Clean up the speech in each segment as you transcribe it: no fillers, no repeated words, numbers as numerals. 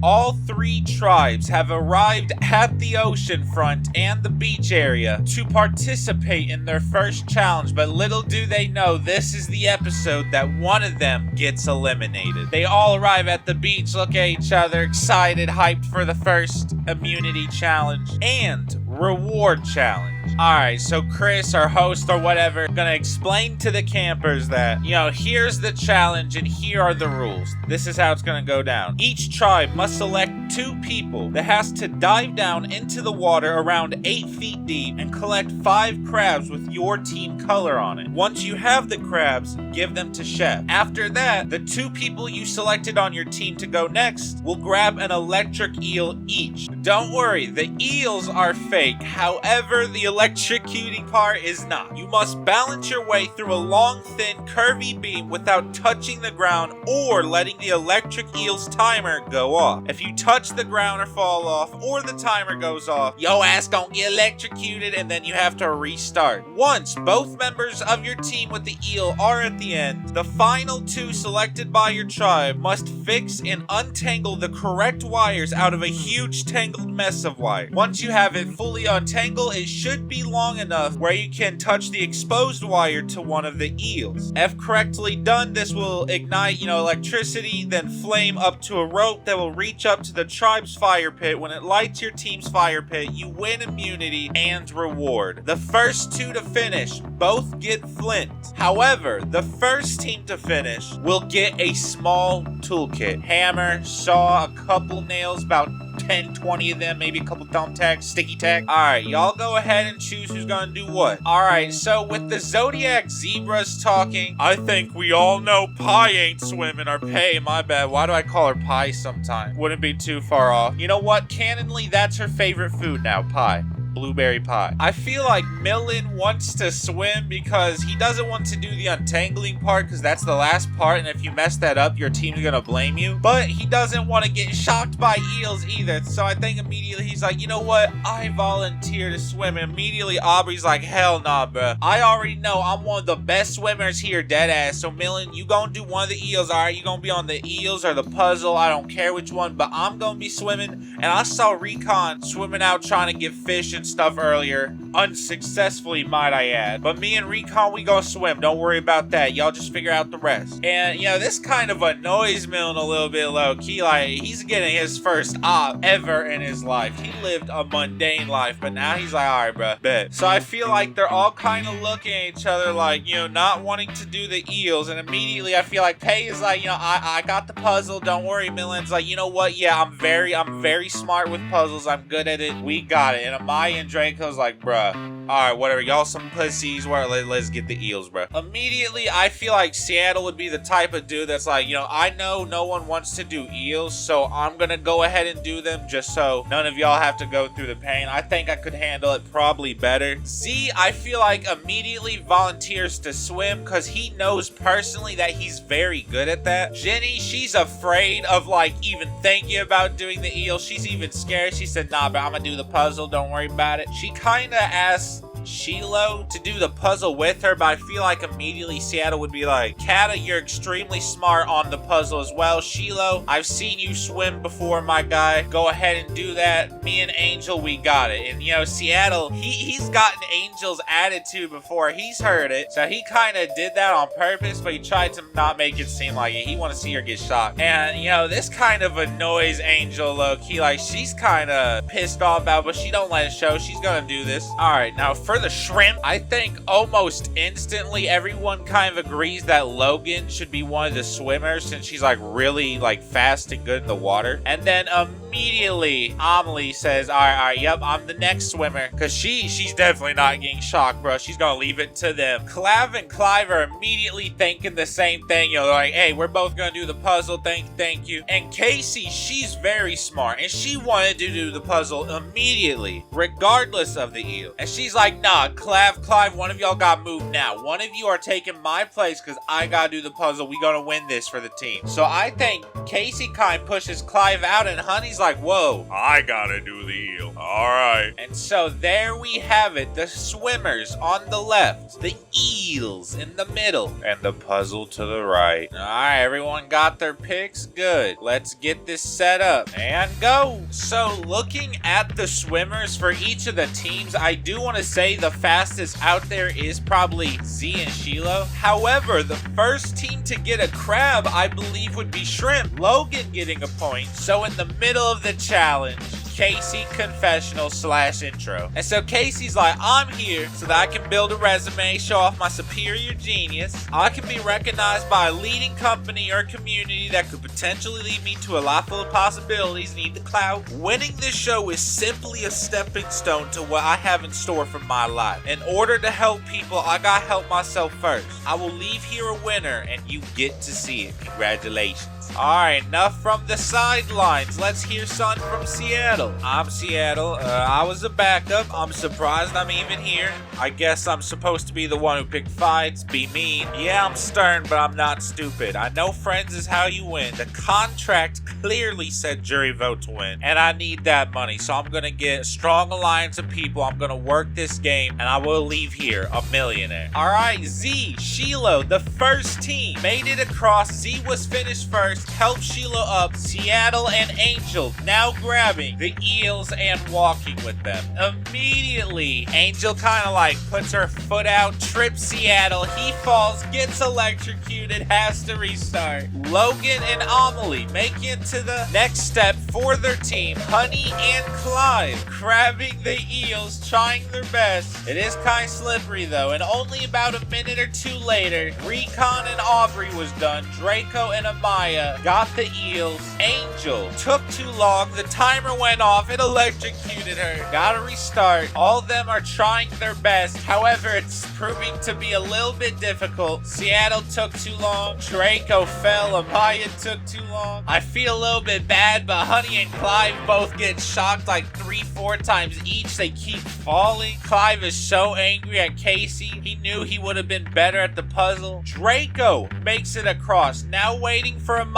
All 3 tribes have arrived at the ocean front and the beach area to participate in their first challenge, but little do they know this is the episode that one of them gets eliminated. They all arrive at the beach, look at each other, excited, hyped for the first immunity challenge and reward challenge. Alright, so Chris, our host or whatever, gonna explain to the campers that, here's the challenge and here are the rules. This is how it's gonna go down. Each tribe must select 2 people that has to dive down into the water around 8 feet deep and collect 5 crabs with your team color on it. Once you have the crabs, give them to Chef. After that, the 2 people you selected on your team to go next will grab an electric eel each. Don't worry, the eels are fake. However, the electrocuting part is not. You must balance your way through a long, thin, curvy beam without touching the ground or letting the electric eel's timer go off. If you touch the ground or fall off or the timer goes off, yo ass gonna get electrocuted and then you have to restart. Once both members of your team with the eel are at the end, the final 2 selected by your tribe must fix and untangle the correct wires out of a huge tangled mess of wire. Once you have it fully untangled, it should be long enough where you can touch the exposed wire to one of the eels. If correctly done, this will ignite, electricity, then flame up to a rope that will reach up to the tribe's fire pit. When it lights your team's fire pit, you win immunity and reward. The first 2 to finish both get flint. However, the first team to finish will get a small toolkit. Hammer, saw, a couple nails, about 10, 20 of them, maybe a couple thumbtacks, sticky tack. Alright, y'all go ahead and choose who's gonna do what. Alright, so with the Zodiac Zebras talking, I think we all know Pie ain't swimming, or Pay, my bad. Why do I call her Pie sometimes? Wouldn't be too far off. You know what? Canonly, that's her favorite food now, pie. Blueberry pie. I feel like Millen wants to swim because he doesn't want to do the untangling part because that's the last part, and if you mess that up, your team's gonna blame you. But he doesn't want to get shocked by eels either, so I think immediately he's like, you know what? I volunteer to swim. And immediately Aubrey's like, hell nah, bruh. I already know I'm one of the best swimmers here, deadass. So Millen, you gonna do one of the eels, alright? You gonna be on the eels or the puzzle, I don't care which one, but I'm gonna be swimming. And I saw Recon swimming out trying to get fish and stuff earlier, unsuccessfully, might I add. But me and Recon, we gonna swim. Don't worry about that. Y'all just figure out the rest. And this kind of annoys Millen a little bit low key. Like, he's getting his first op ever in his life. He lived a mundane life, but now he's like, alright, bruh, bet. So I feel like they're all kind of looking at each other like, not wanting to do the eels. And immediately I feel like Pay is like, I got the puzzle. Don't worry. Millen's like, you know what? Yeah, I'm very smart with puzzles. I'm good at it. We got it. And Amaya and Draco's like, bruh, alright, whatever. Y'all some pussies. Let's get the eels, bruh. Immediately, I feel like Seattle would be the type of dude that's like, I know no one wants to do eels, so I'm gonna go ahead and do them just so none of y'all have to go through the pain. I think I could handle it probably better. Z, I feel like immediately volunteers to swim because he knows personally that he's very good at that. Jenny, she's afraid of even thinking about doing the eel. She's even scared. She said, nah, but I'm gonna do the puzzle. Don't worry about it. She kind of asked Shiloh to do the puzzle with her, but I feel like immediately Seattle would be like, Kata, you're extremely smart on the puzzle as well. Shiloh, I've seen you swim before, my guy. Go ahead and do that. Me and Angel, we got it. And Seattle, he's gotten Angel's attitude before. He's heard it. So he kind of did that on purpose, but he tried to not make it seem like it. He want to see her get shocked. And this kind of annoys Angel low-key. Like, she's kind of pissed off about it, but she don't let it show. She's gonna do this. Alright, now for the shrimp, I think almost instantly everyone kind of agrees that Logan should be one of the swimmers since she's really fast and good in the water. And then immediately Amelie says, all right, yep, I'm the next swimmer, because she's definitely not getting shocked, bro. She's gonna leave it to them. Clav and Clive are immediately thinking the same thing. They're like, hey, we're both gonna do the puzzle. Thank you. And Casey, she's very smart, and she wanted to do the puzzle immediately, regardless of the eel. And she's like, nah, Clive, one of y'all got moved now. One of you are taking my place because I gotta do the puzzle. We gonna win this for the team. So I think Casey kind of pushes Clive out, and Honey's like, whoa, I gotta do the heel. All right. And so there we have it. The swimmers on the left, the eels in the middle, and the puzzle to the right. All right, everyone got their picks? Good. Let's get this set up and go. So looking at the swimmers for each of the teams, I do want to say the fastest out there is probably Z and Shiloh. However, the first team to get a crab, I believe, would be Shrimp. Logan getting a point. So in the middle of the challenge, Casey confessional / intro. And so Casey's like, I'm here so that I can build a resume, show off my superior genius. I can be recognized by a leading company or community that could potentially lead me to a life full of possibilities. Need the clout. Winning this show is simply a stepping stone to what I have in store for my life. In order to help people, I gotta help myself first. I will leave here a winner and you get to see it. Congratulations. Alright, enough from the sidelines. Let's hear something from Seattle. I'm Seattle. I was a backup. I'm surprised I'm even here. I guess I'm supposed to be the one who picked fights, be mean. Yeah, I'm stern, but I'm not stupid. I know friends is how you win. The contract clearly said jury vote to win, and I need that money, so I'm gonna get a strong alliance of people. I'm gonna work this game, and I will leave here a millionaire. Alright, Z, Shiloh, the first team, made it across. Z was finished first. Help Shiloh up. Seattle and Angel now grabbing the eels and walking with them. Immediately, Angel kind of like puts her foot out, trips Seattle. He falls, gets electrocuted, has to restart. Logan and Amelie make it to the next step for their team. Honey and Clive grabbing the eels, trying their best. It is kind of slippery though, and only about a minute or two later, Recon and Aubrey was done. Draco and Amaya got the eels. Angel took too long. The timer went off. It electrocuted her. Gotta restart. All of them are trying their best. However, it's proving to be a little bit difficult. Seattle took too long. Draco fell. Amaya took too long. I feel a little bit bad, but Honey and Clive both get shocked like 3-4 times each. They keep falling. Clive is so angry at Casey. He knew he would have been better at the puzzle. Draco makes it across. Now waiting for Amaya.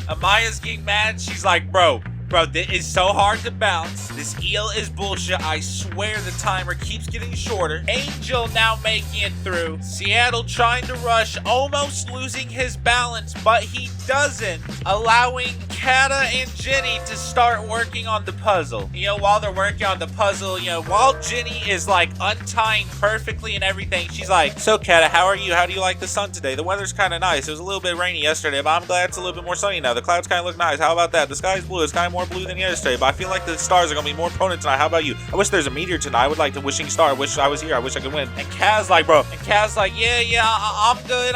Amaya's getting mad. She's like, bro, this is so hard to bounce. This eel is bullshit. I swear the timer keeps getting shorter. Angel now making it through. Seattle trying to rush, almost losing his balance, but he doesn't, allowing Kata and Jenny to start working on the puzzle. You know, while they're working on the puzzle, you know, while Jenny is like untying perfectly and everything, she's like, so Kata, how are you? How do you like the sun today? The weather's kind of nice. It was a little bit rainy yesterday, but I'm glad it's a little bit more sunny now. The clouds kind of look nice. How about that? The sky's blue. It's kind of more blue than yesterday, but I feel like the stars are gonna be more prominent tonight. How about you? I wish there's a meteor tonight. I would like to wishing star. I wish I was here. I wish I could win. And Kaz's like, bro. And Kaz's like, yeah, I'm good.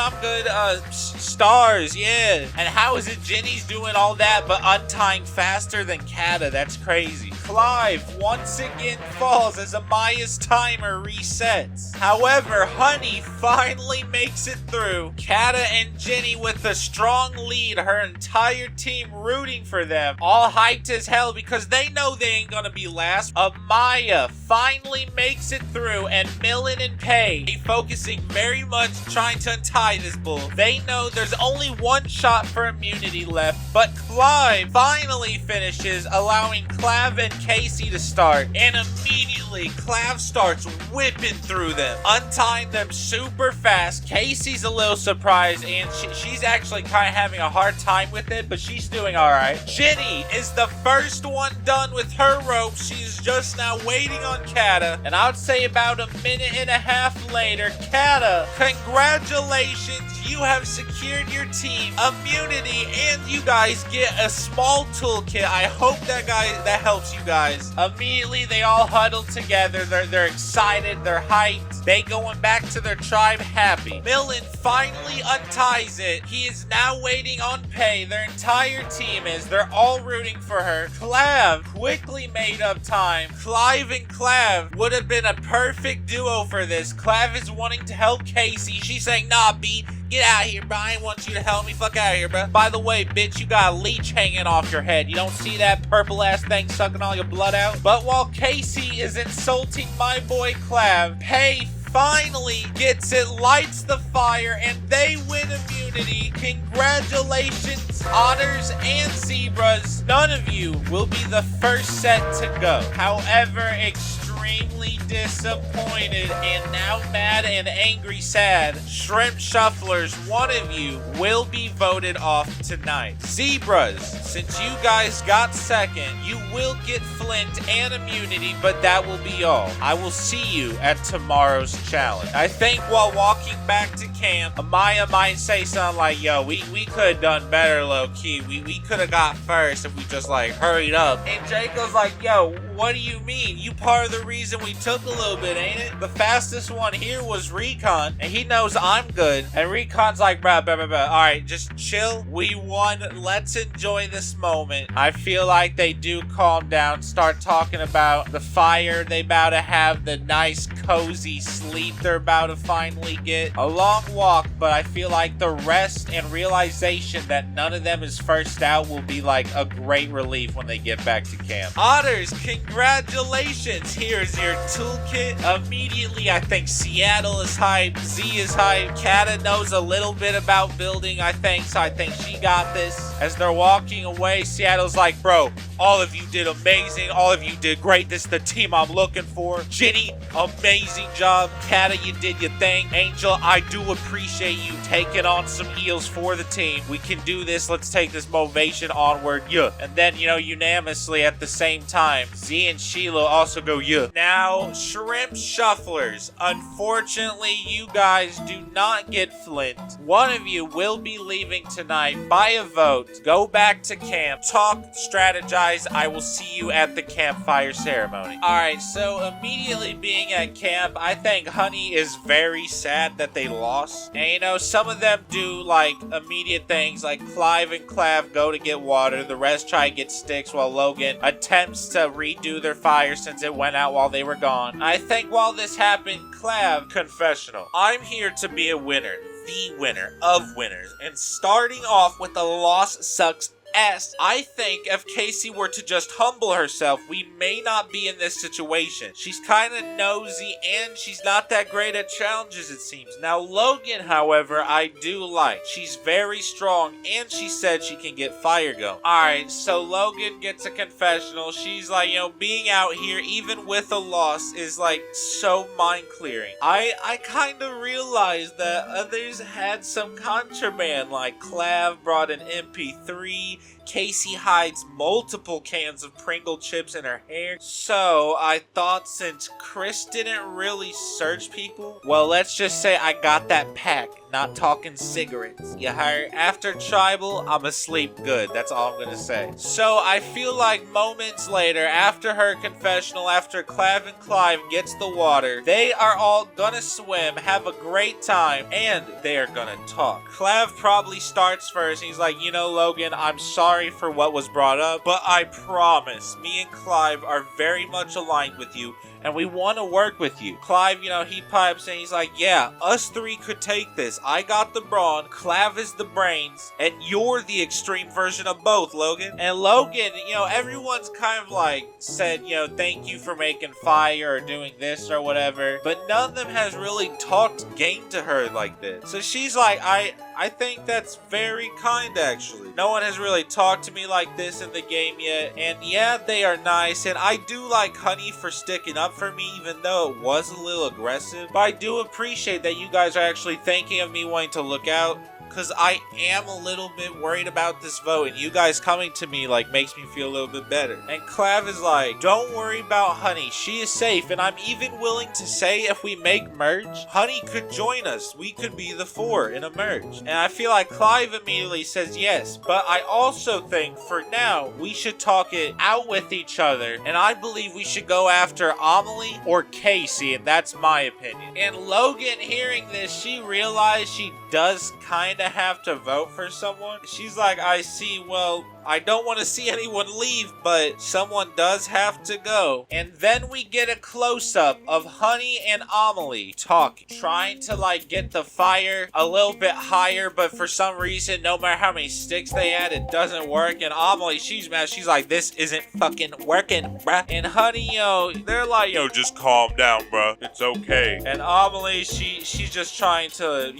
Stars, yeah. And how is it Jenny's doing all that but untying faster than Kata? That's crazy. Clive once again falls as Amaya's timer resets. However, Honey finally makes it through. Kata and Jenny with a strong lead. Her entire team rooting for them. All hyped as hell because they know they ain't gonna be last. Amaya finally makes it through, and Millen and Pei focusing very much trying to untie this bull. They know there's only one shot for immunity left, but Clive finally finishes, allowing Clive and Casey to start, and immediately Clive starts whipping through them, untying them super fast. Casey's a little surprised, and she's actually kind of having a hard time with it, but she's doing alright. Jenny is the first one done with her rope. She's just now waiting on Kata, and I would say about a minute and a half later, Kata, congratulations, you have secured your team immunity, and you guys get a small toolkit. I hope that helps you guys. Immediately they all huddle together. They're excited, they're hyped. They going back to their tribe happy. Millen finally unties it. He is now waiting on Pei. Their entire team is. They're all rooting for her. Clav quickly made up time. Clive and Clav would have been a perfect duo for this. Clav is wanting to help Casey. She's saying, nah, B, get out of here, bro. I ain't want you to help me. Fuck out of here, bro. By the way, bitch, you got a leech hanging off your head. You don't see that purple-ass thing sucking all your blood out? But while Casey is insulting my boy Clav, Pay finally gets it, lights the fire, and they win immunity. Congratulations, otters and zebras. None of you will be the first set to go. However, extremely disappointed and now mad and angry sad, Shrimp Shufflers, one of you will be voted off tonight. Zebras, since you guys got second, you will get Flint and immunity, but that will be all. I will see you at tomorrow's challenge. I think while walking back to camp, Amaya might say something like, yo, we could have done better low-key. We could have got first if we just like hurried up. And Jacob's like, yo, what do you mean? You part of the reason we took a little bit, ain't it? The fastest one here was Recon, and he knows I'm good. And Recon's like, bruh. Alright, just chill. We won. Let's enjoy this moment. I feel like they do calm down, start talking about the fire they about to have, the nice cozy sleep they're about to finally get. A long walk, but I feel like the rest and realization that none of them is first out will be like a great relief when they get back to camp. Otters, congratulations. Here's your toolkit. Immediately, I think Seattle is hyped. Z is hyped. Kata knows a little bit about building, I think, so I think she got this. As they're walking away, Seattle's like, bro, all of you did amazing. All of you did great. This is the team I'm looking for. Jenny, amazing job. Kata, you did your thing. Angel, I do appreciate you taking on some eels for the team. We can do this. Let's take this motivation onward. Yeah. And then, unanimously at the same time, Z and Sheila also go, yeah. Now, Shrimp Shufflers, unfortunately, you guys do not get Flint. One of you will be leaving tonight by a vote. Go back to camp. Talk, strategize. I will see you at the campfire ceremony. Alright, so immediately being at camp, I think Honey is very sad that they lost. And some of them do like immediate things, like Clive and Clav go to get water. The rest try to get sticks while Logan attempts to redo their fire since it went out while they were gone. I think while this happened, Clav, confessional. I'm here to be a winner. The winner of winners. And starting off with the loss sucks ass. I think if Casey were to just humble herself, we may not be in this situation. She's kind of nosy and she's not that great at challenges, it seems. Now, Logan, however, I do like. She's very strong and she said she can get fire going. Alright, so Logan gets a confessional. She's like, being out here, even with a loss, is like so mind clearing. I kind of realized that others had some contraband, like Clav brought an MP3, Casey hides multiple cans of Pringle chips in her hair. So I thought since Chris didn't really search people, well, let's just say I got that pack. Not talking cigarettes. You heard? After tribal, I'm asleep good. That's all I'm gonna say. So I feel like moments later, after her confessional, after Clav and Clive gets the water, they are all gonna swim, have a great time, and they are gonna talk. Clav probably starts first. He's like, Logan, I'm sorry for what was brought up, but I promise me and Clive are very much aligned with you, and we want to work with you. Clive, he pipes and he's like, yeah, us three could take this. I got the brawn, Clav is the brains, and you're the extreme version of both, Logan. And Logan, everyone's kind of like said, thank you for making fire or doing this or whatever, but none of them has really talked game to her like this. So she's like, I think that's very kind, actually. No one has really talked to me like this in the game yet, and yeah, they are nice, and I do like Honey for sticking up for me, even though it was a little aggressive, but I do appreciate that you guys are actually thinking of me wanting to look out, because I am a little bit worried about this vote, and you guys coming to me makes me feel a little bit better. And Clav is like, don't worry about Honey, she is safe, and I'm even willing to say if we make merge, Honey could join us. We could be the 4 in a merge. And I feel like Clive immediately says yes, but I also think for now, we should talk it out with each other, and I believe we should go after Amelie or Casey, and that's my opinion. And Logan, hearing this, she realized she does kind of have to vote for someone. She's like, I see, well, I don't want to see anyone leave, but someone does have to go. And then we get a close-up of Honey and Amelie talking, trying to like get the fire a little bit higher, but for some reason, no matter how many sticks they add, it doesn't work. And Amelie, she's mad. She's like, this isn't fucking working, bruh. And Honey, they're like, just calm down, bruh. It's okay. And Amelie, she's just trying to,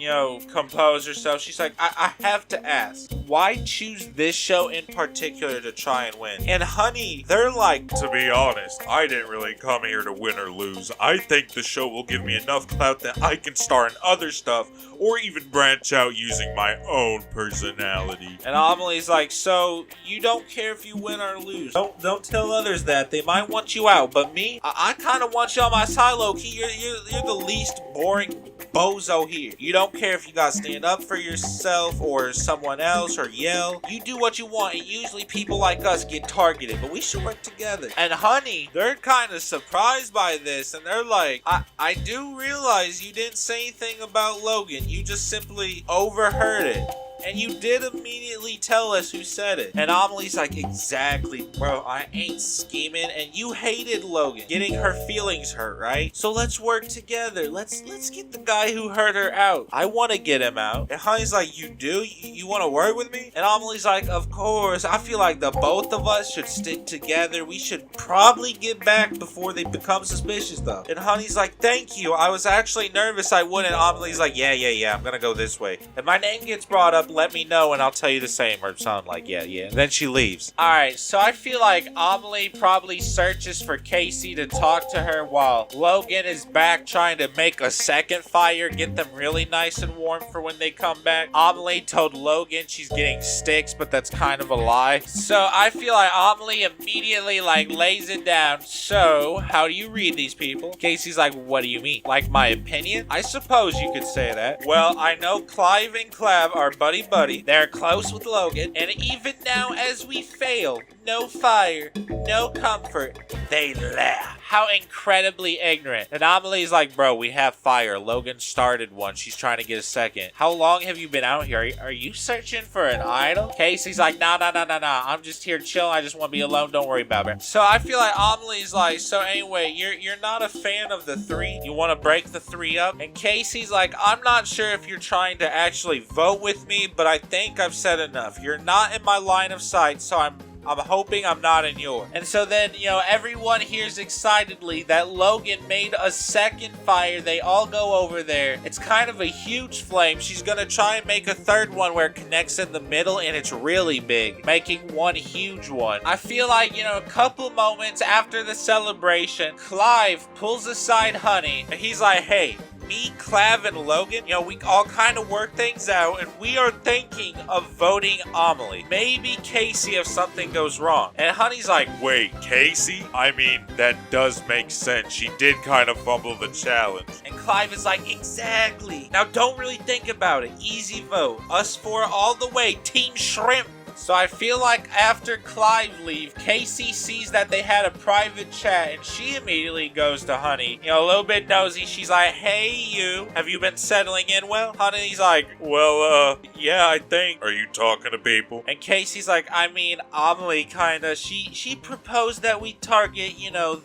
compose herself. She's like, I have to ask, why choose this show in particular to try and win? And Honey, they're like, to be honest, I didn't really come here to win or lose. I think the show will give me enough clout that I can star in other stuff or even branch out using my own personality. And Amelie's like, so you don't care if you win or lose? Don't tell others that. They might want you out, but me, I kind of want you on my side, low-key. You're the least boring bozo here. You don't care if you gotta stand up for yourself or someone else or yell. You do what you want, and usually people like us get targeted, but we should work together. And Honey, they're kind of surprised by this, and they're like, I do realize you didn't say anything about Logan. You just simply overheard it. And you did immediately tell us who said it. And Amelie's like, exactly, bro. I ain't scheming. And you hated Logan getting her feelings hurt, right? So let's work together. Let's get the guy who hurt her out. I want to get him out. And Honey's like, you do? You want to work with me? And Amelie's like, of course. I feel like the both of us should stick together. We should probably get back before they become suspicious, though. And Honey's like, thank you. I was actually nervous I wouldn't. Amelie's like, yeah. I'm gonna go this way. If my name gets brought up, let me know and I'll tell you the same. Or something like, yeah. And then she leaves. Alright, so I feel like Amelie probably searches for Casey to talk to her while Logan is back trying to make a second fire, get them really nice and warm for when they come back. Amelie told Logan she's getting sticks, but that's kind of a lie. So I feel like Amelie immediately lays it down. So, how do you read these people? Casey's like, what do you mean? Like my opinion? I suppose you could say that. Well, I know Clive and Clav are buddy. They're close with Logan, and even now as we fail, no fire, no comfort, they laugh. How incredibly ignorant. And Amelie's like, bro, we have fire. Logan started one. She's trying to get a second. How long have you been out here? Are you searching for an idol? Casey's like, nah. I'm just here chilling. I just want to be alone. Don't worry about it. So I feel like Amelie's like, so anyway, you're not a fan of the three? You want to break the three up? And Casey's like, I'm not sure if you're trying to actually vote with me, but I think I've said enough. You're not in my line of sight, so I'm hoping I'm not in yours. And so then, everyone hears excitedly that Logan made a second fire. They all go over there. It's kind of a huge flame. She's gonna try and make a third one where it connects in the middle and it's really big, making one huge one. I feel like, a couple moments after the celebration, Clive pulls aside Honey and he's like, hey, me, Clav, and Logan, we all kind of work things out, and we are thinking of voting Amelie. Maybe Casey if something goes wrong. And Honey's like, wait, Casey? I mean, that does make sense. She did kind of fumble the challenge. And Clive is like, exactly. Now don't really think about it. Easy vote. Us four all the way. Team Shrimp. So I feel like after Clive leaves, Casey sees that they had a private chat and she immediately goes to Honey. A little bit nosy. She's like, hey, you. Have you been settling in well? Honey's like, well, yeah, I think. Are you talking to people? And Casey's like, I mean, Amelie kinda. She proposed that we target,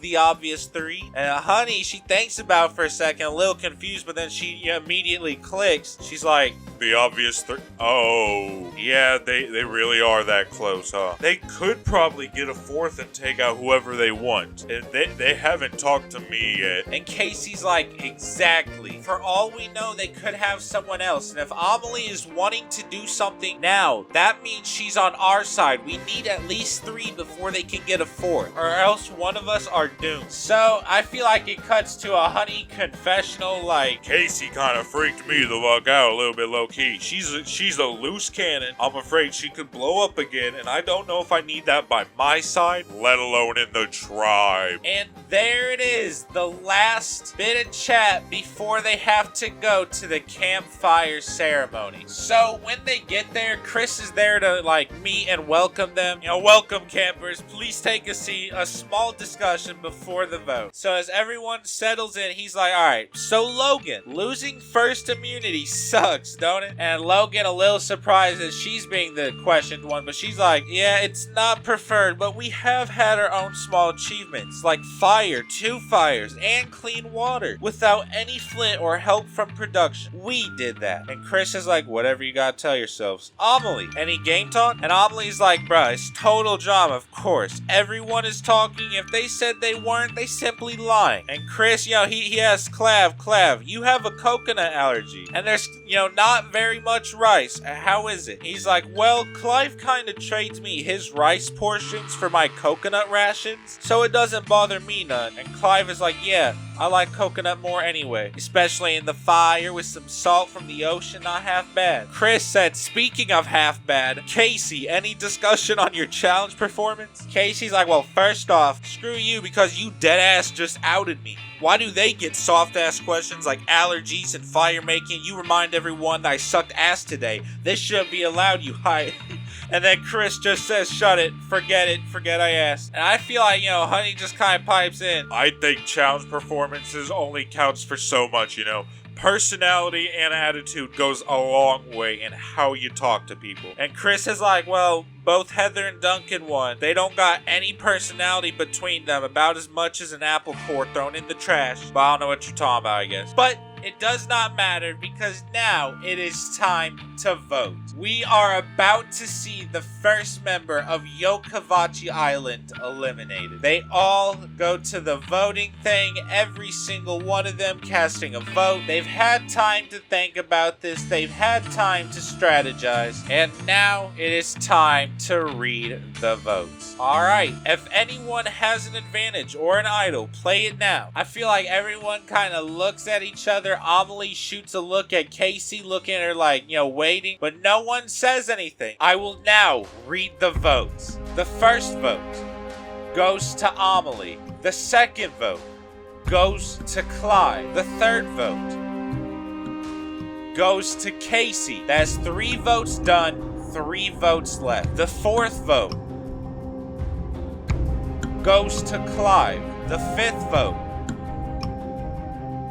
the obvious three. And Honey, she thinks about it for a second, a little confused, but then she immediately clicks. She's like, the obvious three? Oh, yeah, they really are that close, huh? They could probably get a fourth and take out whoever they want. And they haven't talked to me yet. And Casey's like, exactly. For all we know, they could have someone else. And if Amelie is wanting to do something now, that means she's on our side. We need at least three before they can get a fourth, or else one of us are doomed. So I feel like it cuts to a Honey confessional, like, Casey kind of freaked me the fuck out a little bit low key. She's a loose cannon. I'm afraid she could blow up again, and I don't know if I need that by my side, let alone in the tribe. And there it is, the last bit of chat before they have to go to the campfire ceremony. So when they get there, Chris is there to meet and welcome them. Welcome campers, please take a seat. A small discussion before the vote. So as everyone settles in, he's like, alright, so Logan, losing first immunity sucks, don't voting? And Logan a little surprised that she's being the questioned one, but she's like, yeah, it's not preferred, but we have had our own small achievements, like fire, 2 fires, and clean water, without any flint or help from production. We did that. And Chris is like, whatever you gotta tell yourselves. Amelie, any game talk? And Amelie's like, bruh, it's total drama, of course. Everyone is talking. If they said they weren't, they simply lying. And Chris, he asks Clav, you have a coconut allergy, and there's, not very much rice. How is it? He's like, well, Clive kind of trades me his rice portions for my coconut rations, so it doesn't bother me none. And Clive is like, yeah, I like coconut more anyway, especially in the fire with some salt from the ocean, not half bad. Chris said, speaking of half bad, Casey, any discussion on your challenge performance? Casey's like, well, first off, screw you because you deadass just outed me. Why do they get soft-ass questions like allergies and fire making? You remind everyone that I sucked ass today. This shouldn't be allowed, you high. And then Chris just says, shut it, forget I asked. And I feel like, Honey just kind of pipes in. I think challenge performances only counts for so much, Personality and attitude goes a long way in how you talk to people. And Chris is like, well, both Heather and Duncan won. They don't got any personality between them, about as much as an apple core thrown in the trash. But I don't know what you're talking about, I guess. But it does not matter because now it is time to vote. We are about to see the first member of YOKAVACHI Island eliminated. They all go to the voting thing, every single one of them casting a vote. They've had time to think about this. They've had time to strategize. And now it is time to read the votes. Alright, if anyone has an advantage or an idol, play it now. I feel like everyone kind of looks at each other. Amelie shoots a look at Casey, looking at her like, waiting, but no one says anything. I will now read the votes. The first vote goes to Amelie. The second vote goes to Clive. The third vote goes to Casey. That's 3 votes done, 3 votes left. The fourth vote goes to Clive. The fifth vote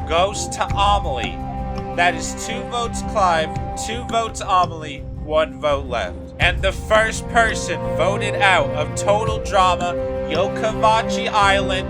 goes to Amelie. That is 2 votes Clive, 2 votes Amelie, 1 vote left. And the first person voted out of Total Drama YOKAVACHI Island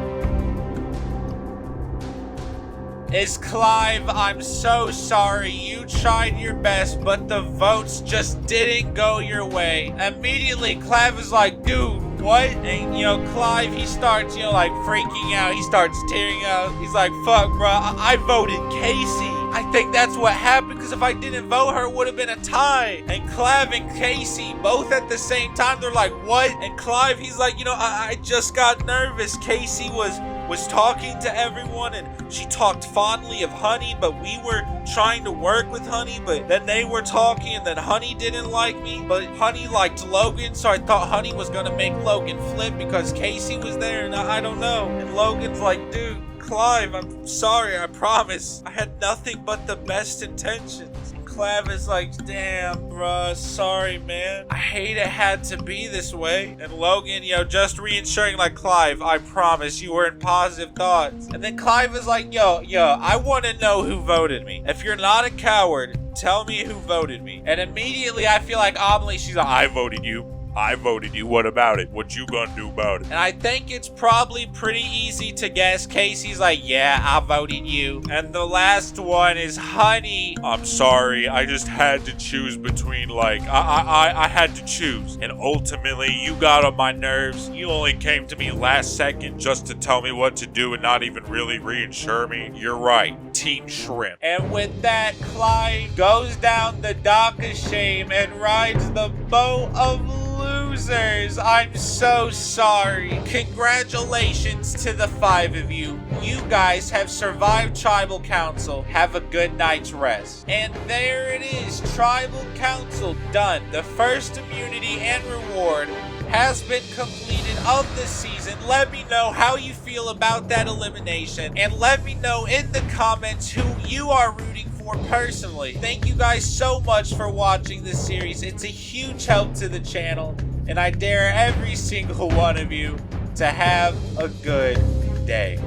is Clive. I'm so sorry. You tried your best, but the votes just didn't go your way. Immediately, Clive is like, dude, what? And, Clive, he starts, like, freaking out. He starts tearing up. He's like, fuck, bro, I voted Casey. I think that's what happened, because if I didn't vote her, it would have been a tie. And Clive and Casey, both at the same time, they're like, what? And Clive, he's like, I just got nervous. Casey was talking to everyone, and she talked fondly of Honey, but we were trying to work with Honey, but then they were talking, and then Honey didn't like me, but Honey liked Logan, so I thought Honey was gonna make Logan flip because Casey was there, and I don't know. And Logan's like, dude, Clive, I'm sorry, I promise. I had nothing but the best intentions. Clive is like, damn, bruh, sorry, man. I hate it had to be this way. And Logan, just reassuring like, Clive, I promise you were in positive thoughts. And then Clive is like, yo, I want to know who voted me. If you're not a coward, tell me who voted me. And immediately I feel like Amelie, she's like, I voted you. I voted you. What about it? What you gonna do about it? And I think it's probably pretty easy to guess. Casey's like, yeah, I voted you. And the last one is Honey. I'm sorry. I just had to choose between, I had to choose. And ultimately, you got on my nerves. You only came to me last second just to tell me what to do and not even really reassure me. You're right. Team Shrimp. And with that, Clive goes down the dock of shame and rides the boat of losers. I'm so sorry. Congratulations to the 5 of you. You guys have survived Tribal Council. Have a good night's rest. And there it is. Tribal Council done. The first immunity and reward has been completed of this season. Let me know how you feel about that elimination, and let me know in the comments who you are rooting for personally. Thank you guys so much for watching this series. It's a huge help to the channel, and I dare every single one of you to have a good day.